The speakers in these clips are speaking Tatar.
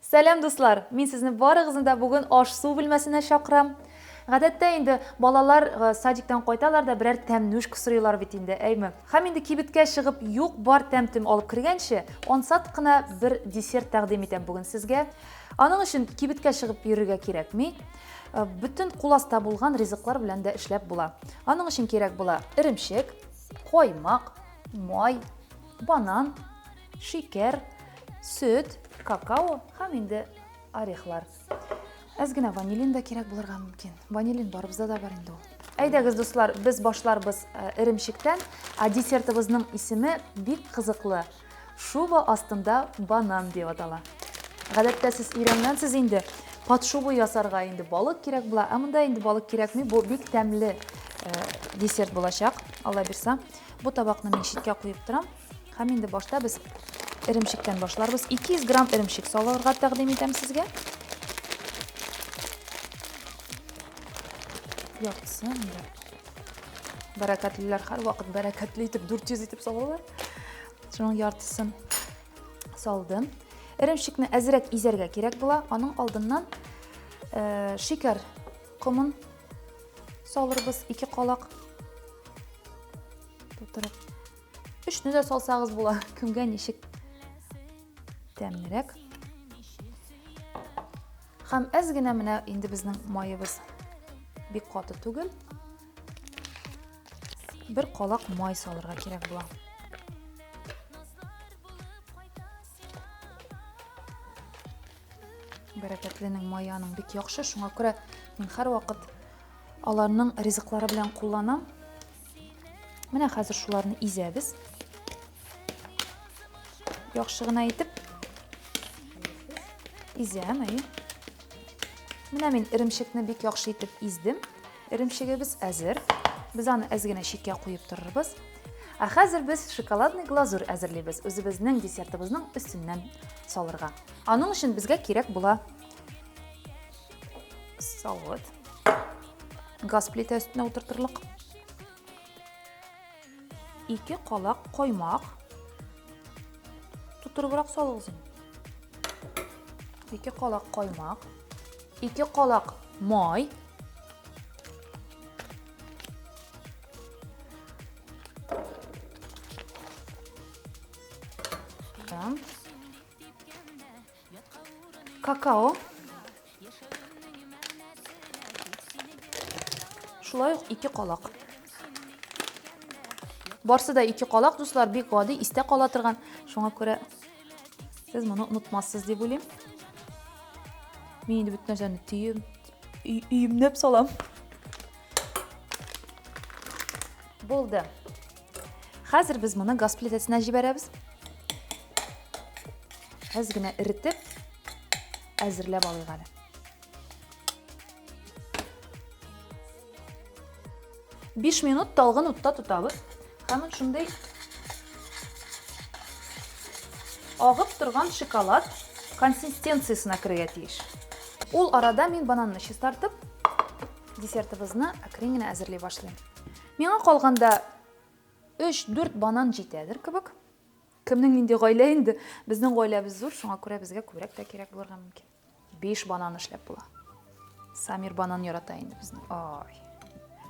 Сәлем дуслар, мин сезне барыгызны да бүген аш-су бүлмәсенә чакырам. Гадәттә инде балалар садиктан кайталар да берәр тәмнүш кысырыйлар бит инде, әйме. Һәм инде кибеткә чыгып юк бар тәм-тем алып кергәнче, ансат кына бер десерт тәкъдим итәм бүген сезгә. Аның өчен кибеткә чыгып йөрергә кирәкми. Бүтән куласта булган ризыклар белән дә эшләп була. Аның өчен кирәк була иремчек, каймак, май, банан, шикәр, сөт, какао һәм инде орехлар. Әзгенә ванилин да кирәк булырга мөмкин. Ванилин барыбызда да бар инде ул. Әйдәгез дуслар, без башларбыз иремчектән, десертыбызның исеме бик кызыклы. Шуба астында банан дип атала. Гадәттә сез өйрәнгәнсез инде. Патшубу ясарга инде балык кирәк була. Монда инде балык кирәкми, бу бик тәмле десерт булачак. Алла бирсә, бу табакны мин читкә куеп торам. Һәм инде башта без иремчектән башларбыз. 200 грамм иремчек салырга тәкъдим итәм сезгә. Яктысы инде. Бәрәкәтлеләр һәр вакыт бәрәкәтле итеп 400 итеп салалар. Шуның яртысын салдым. Иремчекне әзрәк изәргә кирәк була. Аның алдыннан шикәр комын салырбыз 2 калак. Тутырып. 3-не дә салсагыз була. Кемгә ничек тәмлерәк. Һәм әзгенә менә инде безнең майыбыз бик каты түгел. Бер калак май салырга кирәк була. Бәрәкәтленең маяның бик яхшы, шуңа күрә мин һәр вакыт аларның ризыклары белән кулланам. Менә хәзер шуларны изәбез. Яхшы гына итеп изәм, Менә мин иремчекне бик яхшы итеп издем. Иремчегебез әзер. Без аны әзгенә читкә куеп торырбыз. Хәзер без шоколадный глазурь әзерлибез, үзебезнең десертыбызның өстеннән салырга. Аның өчен безгә кирәк була савыт. Газ плита өстенә утыртырлык. 2 калак каймак. Тутырыбрак салыгыз. 2 калак каймак. 2 калак май. Какао. Шулай ук 2 калак. Барсы да 2 калак, дуслар, бик гади, истә кала торган. Шуңа күрә сез моны унутмассыз дип уйлыйм. Мин инде бөтен нәрсәне тием, өемнәп салам. Булды. Хәзер без моны газ плитасына җибәрәбез. Әзгенә иретеп әзерләп алыйк әле. Биш минут талгын утта тотабыз. Һәм шундый агып торган шоколад консистенциясенә кергә тиеш. Ул арада мин бананны чистартып, десертыбызны әкрен генә әзерли башлыйм. Миңа калганда 3-4 банан җитәдер кебек. Кемнең нинди гаилә инде? Безнең гаиләбез зур, шуңа күрә безгә күбрәк тә кирәк булырга мөмкин. 5 банан эшләп була. Самир банан ярата инде безнең.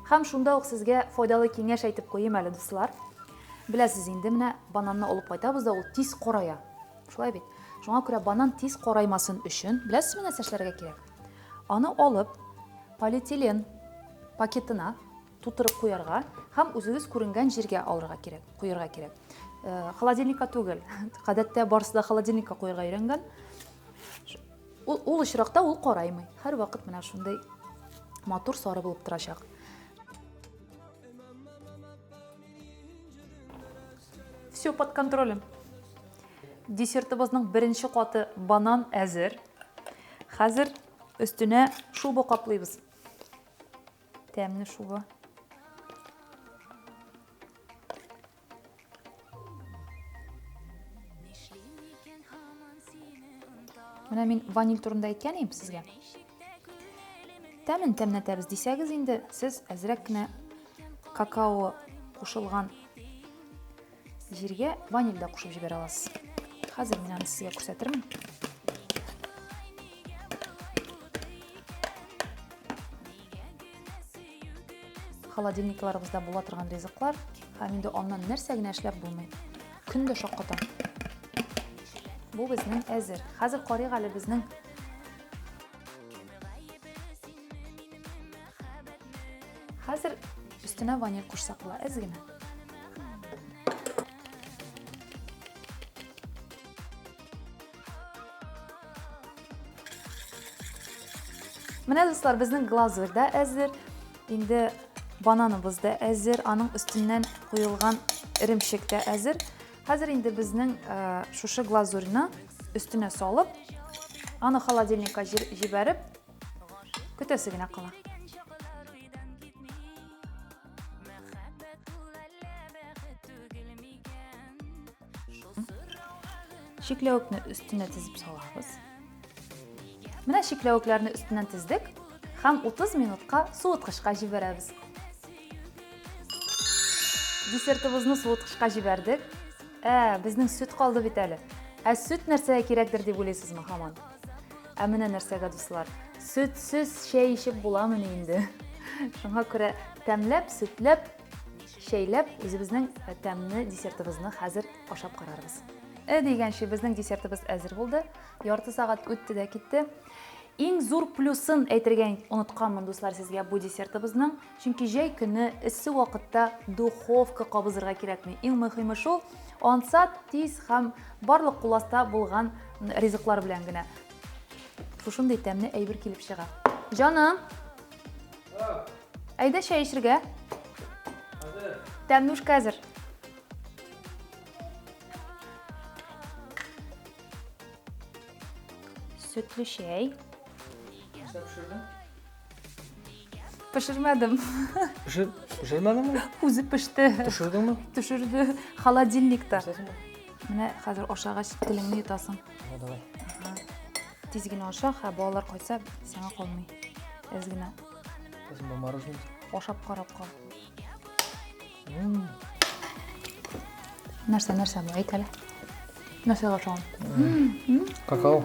Һәм шунда ук сезгә файдалы киңәш әйтеп куйым әле, дуслар. Беләсез инде, менә бананны алып кайтабыз да ул тиз карая. Шулай бит. Шуңа күрә банан тиз караймасын өчен, беләсезме нәрсә эшләргә кирәк? Аны алып полиэтилен пакетына тутырып куярга һәм үзегез күренгән җиргә алырга кирәк, куярга кирәк. Холодильникка түгел. Гадәттә барсы да холодильникка куярга өйрәнгән. Ул очракта ул караймый. Һәр вакыт менә шундый матур сары булып торачак. Все под контролем. Десертыбызның беренче каты банан әзер. Хәзер өстенә шуба каплыйбыз. Тәмле шуба. Менә мин ваниль турында әйткән идем сезгә. Тәмен тәмнәтәбез дисәгез инде, сез әзрәк кенә какао кушылган җиргә ваниль дә кушып җибәрә аласыз. Хәзер мин аны сезгә күрсәтермен. холодильникларыбызда була торган ризыклар. Һәм инде аннан нәрсә генә эшләп булмый. Көн дә шаккатам. Бу безнең әзер. Хәзер карыйк әле безнең Хәзер өстенә ваниль кушсак була, әз генә. Менә дуслар, безнең глазурь да әзер. Инде бананыбыз да әзер, аның өстеннән куелган иремчек тә әзер. Хәзер инде безнең шушы глазурьны өстенә салып, аны холодильникка җибәреп, көтәсе генә кала. Шикләвекне өстенә тизеп салабыз. Менә шикләвекләрне өстеннән тездек һәм 30 минутка суыткычка җибәрәбез. Десертыбызны суыткычка җибәрдек. Безнең сөт калды бит әле. Сөт нәрсәгә кирәктер дип уйлыйсызмы һаман? Менә нәрсәгә дуслар? Сөтсез чәй ичеп буламы инде? Шуңа күрә тәмләп, сөтләп, чәйләп үзебезнең тәмле десертыбызны хәзер ашап карарбыз. Дигәнче безнең десертыбыз әзер булды. Ярты сагать үтте дә китте. Иң зур плюсын әйтергә онытканмын дуслар сезгә бу десертыбызның. Чөнки җәй көне эссе вакытта духовка кабызырга кирәкми. Иң мөһиме шул, ансат, тиз һәм барлык куласта булган ризыклар белән генә. Шушындый тәмле әйбер килеп чыга. Җаным. Әйдә чәй эчәргә. Хәзер. Тәмнүшкә әзер. Sütlü şey. Sen pişirdin? Pişirmedim. Pişirmedin mi? Özü pişti. Pişirdin mi? Pişirdi. Холодильникта. Pişirdin mi? Менә хәзер ашагач телеңне йотасың. Давай. Тиз генә аша, балалар кайтса, сиңа калмый. Әз генә Kızım bu maruzun. ашап карап кал. Нәрсә бу әйт әле. Нәрсәгә ашаган? Какао.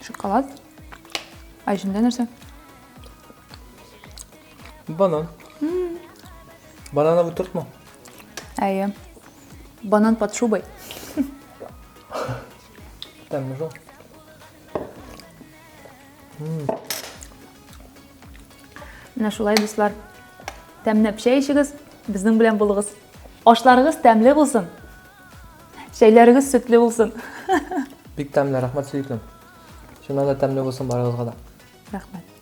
Шоколад. Içində нәрсә? Banan. Banana вытерт mu? Әйе. Банан под шубой. Тәмле шул. Менә шулай дуслар. Тәмләп чәй ичегез, безнең белән булыгыз. Ашларыгыз тәмле булсын. Чәйләрегез сөтле булсын. Бик тәмле, рәхмәт сөйкем. Шуннан да тәмле булсын барыгызга да. Рәхмәт.